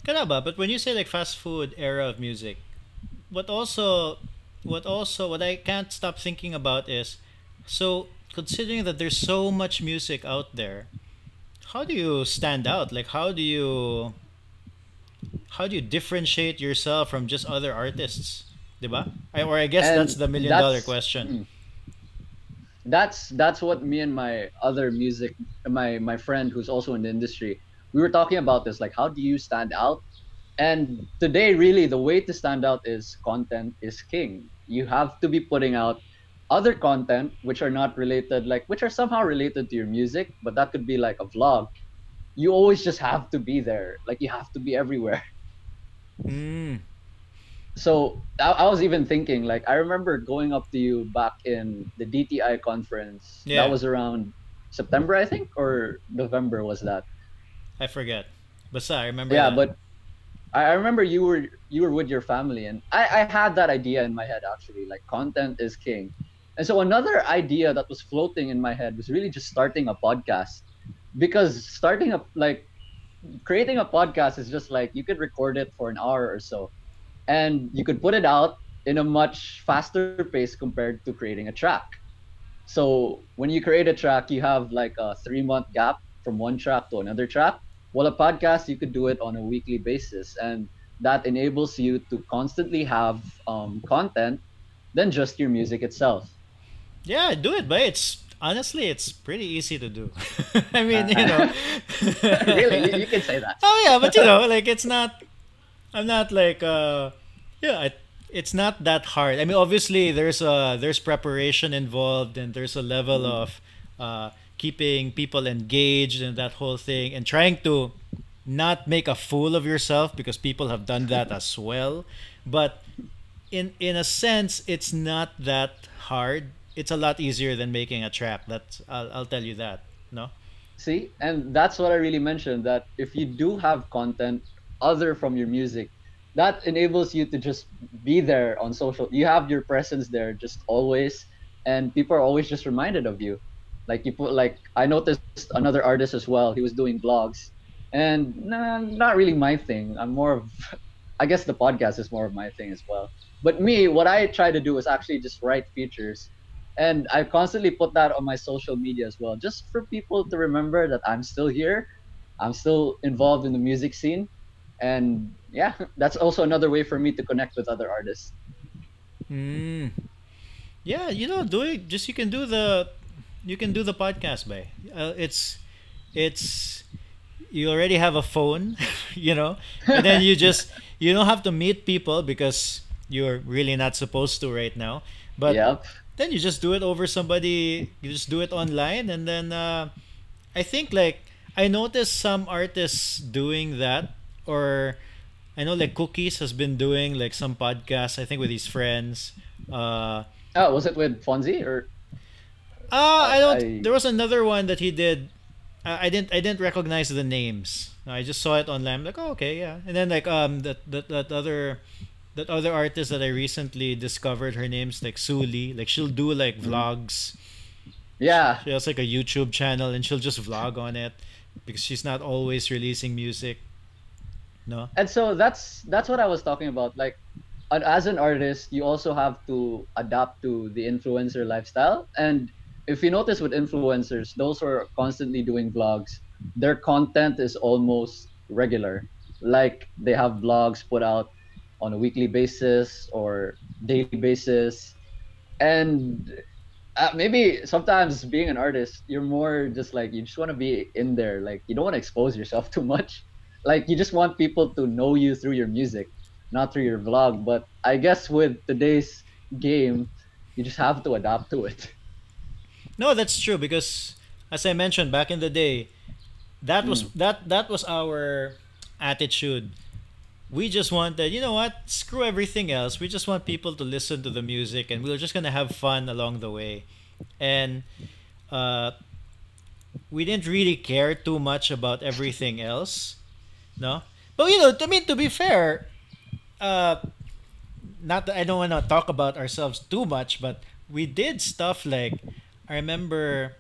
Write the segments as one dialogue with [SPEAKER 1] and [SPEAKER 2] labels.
[SPEAKER 1] Kaya ba? But when you say like fast food era of music, what also, what I can't stop thinking about is, so considering that there's so much music out there, how do you stand out? Like how do you differentiate yourself from just other artists? Diba? Or I guess that's
[SPEAKER 2] And
[SPEAKER 1] the million dollar question.
[SPEAKER 2] that's what me and my other music my friend who's also in the industry, we were talking about this, like how do you stand out. And today, really, the way to stand out is content is king. You have to be putting out other content which are not related, like which are somehow related to your music, but that could be like a vlog. You always just have to be there, like you have to be everywhere.
[SPEAKER 1] Mm.
[SPEAKER 2] So I was even thinking, like I remember going up to you back in the DTI conference. That
[SPEAKER 1] Yeah,
[SPEAKER 2] was around September, I think, or November was that.
[SPEAKER 1] I forget. Basta, I remember
[SPEAKER 2] Yeah,
[SPEAKER 1] that.
[SPEAKER 2] but I remember you were with your family, and I had that idea in my head actually, like content is king. And so another idea that was floating in my head was really just starting a podcast, because starting a like creating a podcast is just like you could record it for an hour or so, and you could put it out in a much faster pace compared to creating a track. So when you create a track, you have like a 3 month gap from one track to another track. Well, a podcast, you could do it on a weekly basis, and that enables you to constantly have content than just your music itself.
[SPEAKER 1] Yeah, do it, but it's honestly it's pretty easy to do. I mean,
[SPEAKER 2] Uh, really, you can say that.
[SPEAKER 1] Oh yeah, but like it's not. I'm not like yeah, it's not that hard. I mean, obviously there's preparation involved, and there's a level
[SPEAKER 2] Mm.
[SPEAKER 1] of keeping people engaged and that whole thing, and trying to not make a fool of yourself because people have done that as well. But in a sense, it's not that hard. It's a lot easier than making a track. That's I'll tell you that. No.
[SPEAKER 2] See, and that's what I really mentioned, that if you do have content other from your music, that enables you to just be there on social. You have your presence there just always, and people are always just reminded of you. Like you put, like I noticed another artist as well. He was doing vlogs, and nah, not really my thing. I'm more of, I guess the podcast is more of my thing as well. But me, what I try to do is actually just write features, and I constantly put that on my social media as well, just for people to remember that I'm still here, I'm still involved in the music scene, and yeah, that's also another way for me to connect with other artists.
[SPEAKER 1] Mm. Yeah, do it. Just you can do the podcast by. It's you already have a phone, and then you don't have to meet people because you're really not supposed to right now. But
[SPEAKER 2] Yep.
[SPEAKER 1] then you just do it over somebody. You just do it online, and then I think like I noticed some artists doing that, or I know like Cookies has been doing like some podcasts. I think with his friends. Uh,
[SPEAKER 2] Oh, was it with Fonzie or
[SPEAKER 1] I don't.
[SPEAKER 2] I
[SPEAKER 1] There was another one that he did. I didn't recognize the names. I just saw it online. I'm like, oh, okay, yeah. And then like that other artist that I recently discovered, her name's like Suli. Like she'll do like
[SPEAKER 2] Mhm.
[SPEAKER 1] vlogs.
[SPEAKER 2] Yeah.
[SPEAKER 1] She has like a YouTube channel and she'll just vlog on it because she's not always releasing music. No.
[SPEAKER 2] And so that's what I was talking about. Like as an artist, you also have to adapt to the influencer lifestyle. And if you notice with influencers, those who are constantly doing vlogs, their content is almost regular. Like they have vlogs put out on a weekly basis or daily basis. And maybe sometimes being an artist, you're more just like you just want to be in there. Like you don't want to expose yourself too much. Like you just want people to know you through your music, not through your vlog. But I guess with today's game, you just have to adapt to it.
[SPEAKER 1] No, that's true because as I mentioned back in the day,
[SPEAKER 2] Mm.
[SPEAKER 1] that was our attitude. We just wanted, you know what? Screw everything else. We just want people to listen to the music, and we're just gonna have fun along the way. And uh, we didn't really care too much about everything else, no. But I mean, to be fair, uh, not that I don't want to talk about ourselves too much, but we did stuff like I remember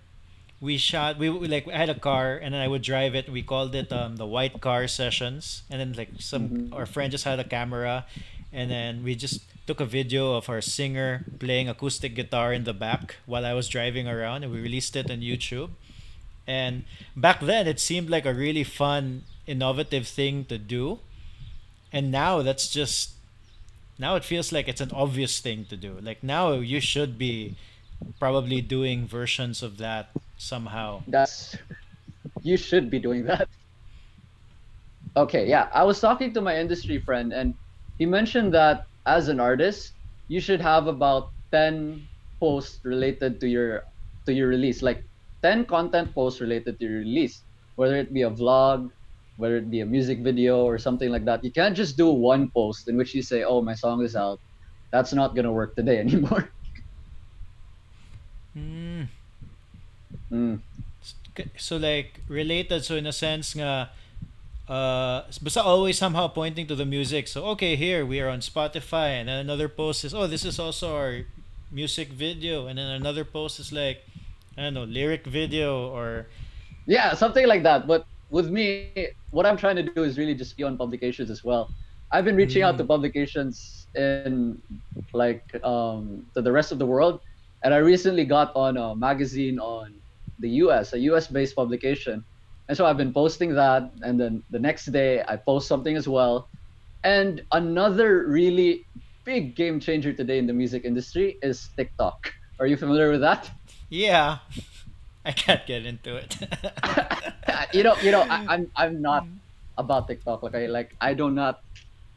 [SPEAKER 1] we I had a car, and then I would drive it. We called it the white car sessions, and then like some
[SPEAKER 2] Mm-hmm.
[SPEAKER 1] our friend just had a camera, and then we just took a video of our singer playing acoustic guitar in the back while I was driving around, and we released it on YouTube. And back then it seemed like a really fun, innovative thing to do, and now it feels like it's an obvious thing to do. Like now you should be probably doing versions of that somehow.
[SPEAKER 2] That's you should be doing that. Okay, yeah. I was talking to my industry friend, and he mentioned that as an artist, you should have about 10 posts related to your release, like 10 content posts related to your release, whether it be a vlog, whether it be a music video or something like that. You can't just do one post in which you say, "Oh, my song is out." That's not gonna work today anymore.
[SPEAKER 1] Hmm.
[SPEAKER 2] Mm.
[SPEAKER 1] So like related, so in a sense nga basta always somehow pointing to the music. So okay, here we are on Spotify, and then another post is, oh, this is also our music video, and then another post is like, I don't know, lyric video or
[SPEAKER 2] Yeah, something like that. But with me, what I'm trying to do is really just be on publications as well. I've been reaching out to
[SPEAKER 1] mm,
[SPEAKER 2] publications in like to the rest of the world, and I recently got on a magazine on the US, a US based publication. And so I've been posting that, and then the next day I post something as well. And another really big game changer today in the music industry is TikTok. Are you familiar with that?
[SPEAKER 1] yeah. I can't get into it.
[SPEAKER 2] I'm not about TikTok. I do not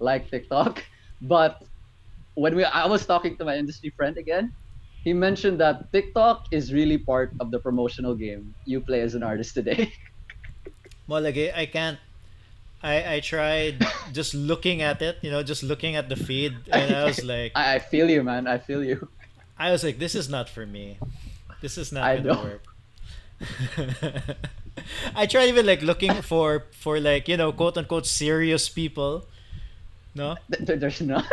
[SPEAKER 2] like TikTok. But I was talking to my industry friend again, he mentioned that TikTok is really part of the promotional game you play as an artist today.
[SPEAKER 1] Molage, I can't. I tried just looking at it, just looking at the feed, and I was like,
[SPEAKER 2] I feel you, man. I feel you.
[SPEAKER 1] this is not for me. This is not
[SPEAKER 2] I
[SPEAKER 1] gonna
[SPEAKER 2] know.
[SPEAKER 1] work. I tried even like looking for like quote unquote serious people. No,
[SPEAKER 2] There's not.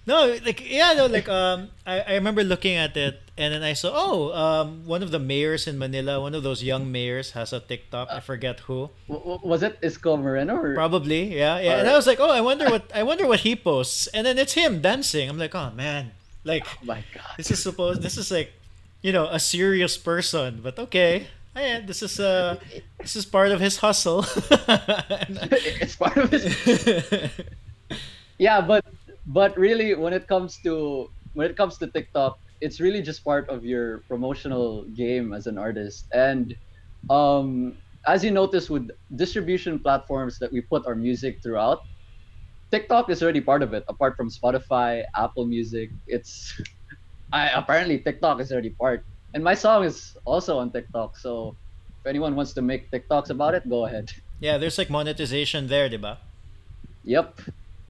[SPEAKER 1] no, like yeah, no, like I remember looking at it, and then I saw, oh, one of the mayors in Manila, one of those young mayors has a TikTok. I forget who.
[SPEAKER 2] Was it Isco Moreno
[SPEAKER 1] Probably, yeah, yeah. And I
[SPEAKER 2] or
[SPEAKER 1] was like, oh, I wonder what he posts, and then it's him dancing. I'm like, oh man, like
[SPEAKER 2] oh my god.
[SPEAKER 1] this is like, a serious person, but okay. Oh, yeah, this is part of his hustle.
[SPEAKER 2] It's part of his. Yeah, but really when it comes to TikTok, it's really just part of your promotional game as an artist. And as you notice with distribution platforms that we put our music throughout, TikTok is already part of it. Apart from Spotify, Apple Music, it's I apparently TikTok is already part. And my song is also on TikTok. So if anyone wants to make TikToks about it, go ahead.
[SPEAKER 1] Yeah, there's like monetization there, diba?
[SPEAKER 2] Yep.